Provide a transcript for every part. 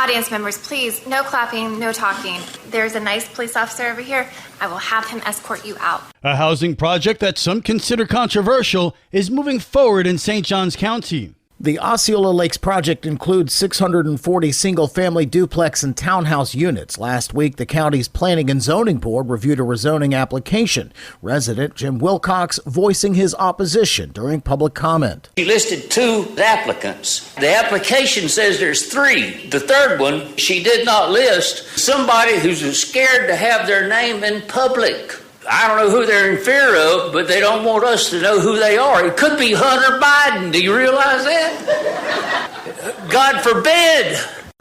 Audience members, please, no clapping, no talking. There's a nice police officer over here. I will have him escort you out. A housing project that some consider controversial is moving forward in St. Johns County. The Osceola Lakes project includes 640 single-family duplex and townhouse units. Last week, the county's Planning and Zoning Board reviewed a rezoning application. Resident Jim Wilcox voicing his opposition during public comment. She listed 2 applicants. The application says there's 3. The third one, she did not list somebody who's scared to have their name in public. I don't know who they're in fear of, but they don't want us to know who they are. It could be Hunter Biden. Do you realize that? God forbid.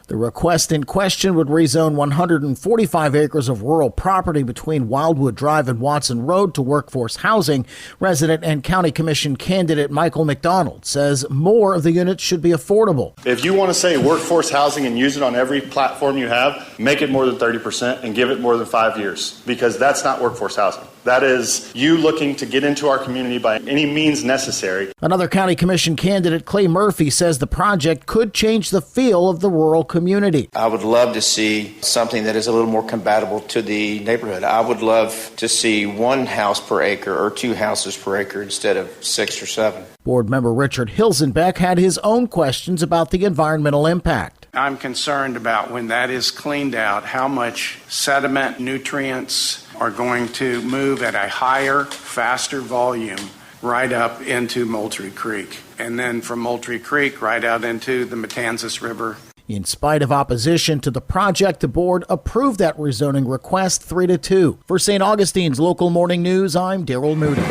The request in question would rezone 145 acres of rural property between Wildwood Drive and Watson Road to workforce housing. Resident and county commission candidate Michael McDonald says more of the units should be affordable. If you want to say workforce housing and use it on every platform you have, make it more than 30% and give it more than 5 years, because that's not workforce housing. That is you looking to get into our community by any means necessary. Another county commission candidate, Clay Murphy, says the project could change the feel of the rural community. I would love to see something that is a little more compatible to the neighborhood. I would love to see 1 house per acre or 2 houses per acre instead of 6 or 7. Board member Richard Hilsenbeck had his own questions about the environmental impact. I'm concerned about when that is cleaned out, how much sediment, nutrients are going to move at a higher, faster volume right up into Moultrie Creek, and then from Moultrie Creek right out into the Matanzas River. In spite of opposition to the project, the board approved that rezoning request 3-2. For St. Augustine's Local Morning News, I'm Daryl Moody.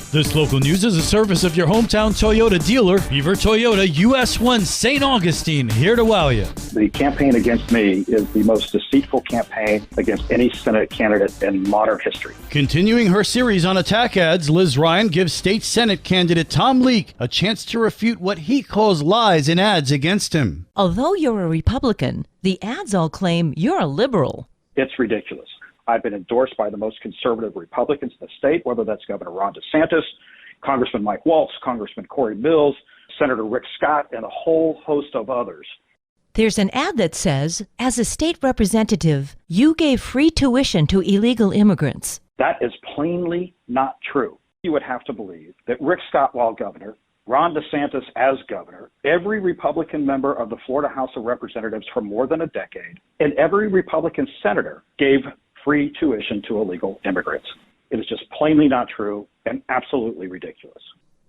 This local news is a service of your hometown Toyota dealer, Beaver Toyota, US 1 St. Augustine, here to wow you. The campaign against me is the most deceitful campaign against any Senate candidate in modern history. Continuing her series on attack ads, Liz Ryan gives state Senate candidate Tom Leake a chance to refute what he calls lies in ads against him. Although you're a Republican, the ads all claim you're a liberal. It's ridiculous. I've been endorsed by the most conservative Republicans in the state, whether that's Governor Ron DeSantis, Congressman Mike Waltz, Congressman Corey Mills, Senator Rick Scott, and a whole host of others. There's an ad that says, as a state representative, you gave free tuition to illegal immigrants. That is plainly not true. You would have to believe that Rick Scott, while governor, Ron DeSantis as governor, every Republican member of the Florida House of Representatives for more than a decade, and every Republican senator gave free tuition to illegal immigrants. It is just plainly not true and absolutely ridiculous.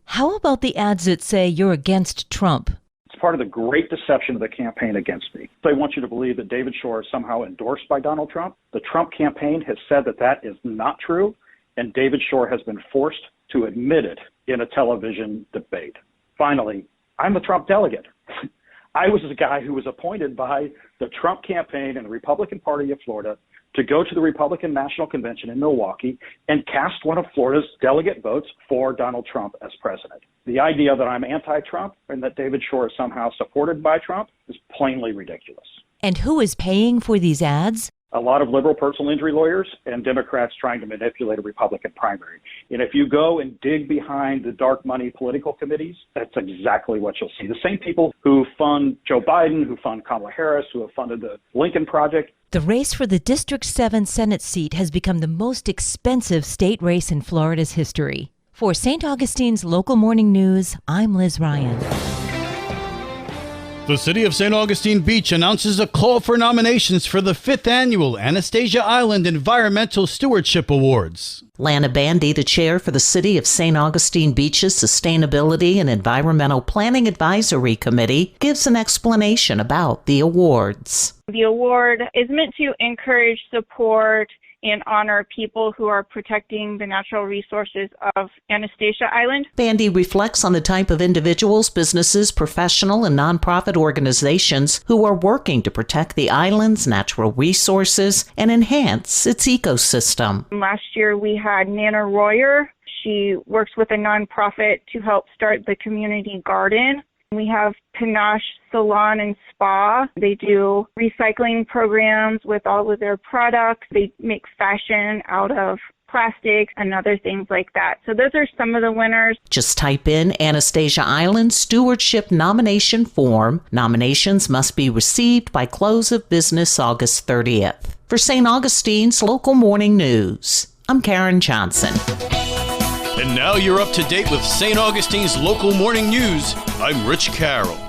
How about the ads that say you're against Trump? It's part of the great deception of the campaign against me. They want you to believe that David Shore is somehow endorsed by Donald Trump. The Trump campaign has said that that is not true, and David Shore has been forced to admit it in a television debate. Finally, I'm a Trump delegate. I was the guy who was appointed by the Trump campaign and the Republican Party of Florida to go to the Republican National Convention in Milwaukee and cast one of Florida's delegate votes for Donald Trump as president. The idea that I'm anti-Trump and that David Shore is somehow supported by Trump is plainly ridiculous. And who is paying for these ads? A lot of liberal personal injury lawyers and Democrats trying to manipulate a Republican primary. And if you go and dig behind the dark money political committees, that's exactly what you'll see. The same people who fund Joe Biden, who fund Kamala Harris, who have funded the Lincoln Project. The race for the District 7 Senate seat has become the most expensive state race in Florida's history. For St. Augustine's Local Morning News, I'm Liz Ryan. The City of St. Augustine Beach announces a call for nominations for the 5th Annual Anastasia Island Environmental Stewardship Awards. Lana Bandy, the chair for the City of St. Augustine Beach's Sustainability and Environmental Planning Advisory Committee, gives an explanation about the awards. The award is meant to encourage, support, and honor people who are protecting the natural resources of Anastasia Island. Bandy reflects on the type of individuals, businesses, professional, and nonprofit organizations who are working to protect the island's natural resources and enhance its ecosystem. Last year we had Nana Royer. She works with a nonprofit to help start the community garden. We have Panache Salon and Spa. They do recycling programs with all of their products. They make fashion out of plastics and other things like that. So those are some of the winners. Just type in Anastasia Island Stewardship Nomination Form. Nominations must be received by close of business August 30th. For St. Augustine's Local Morning News, I'm Karen Johnson. And now you're up to date with St. Augustine's Local Morning News. I'm Rich Carroll.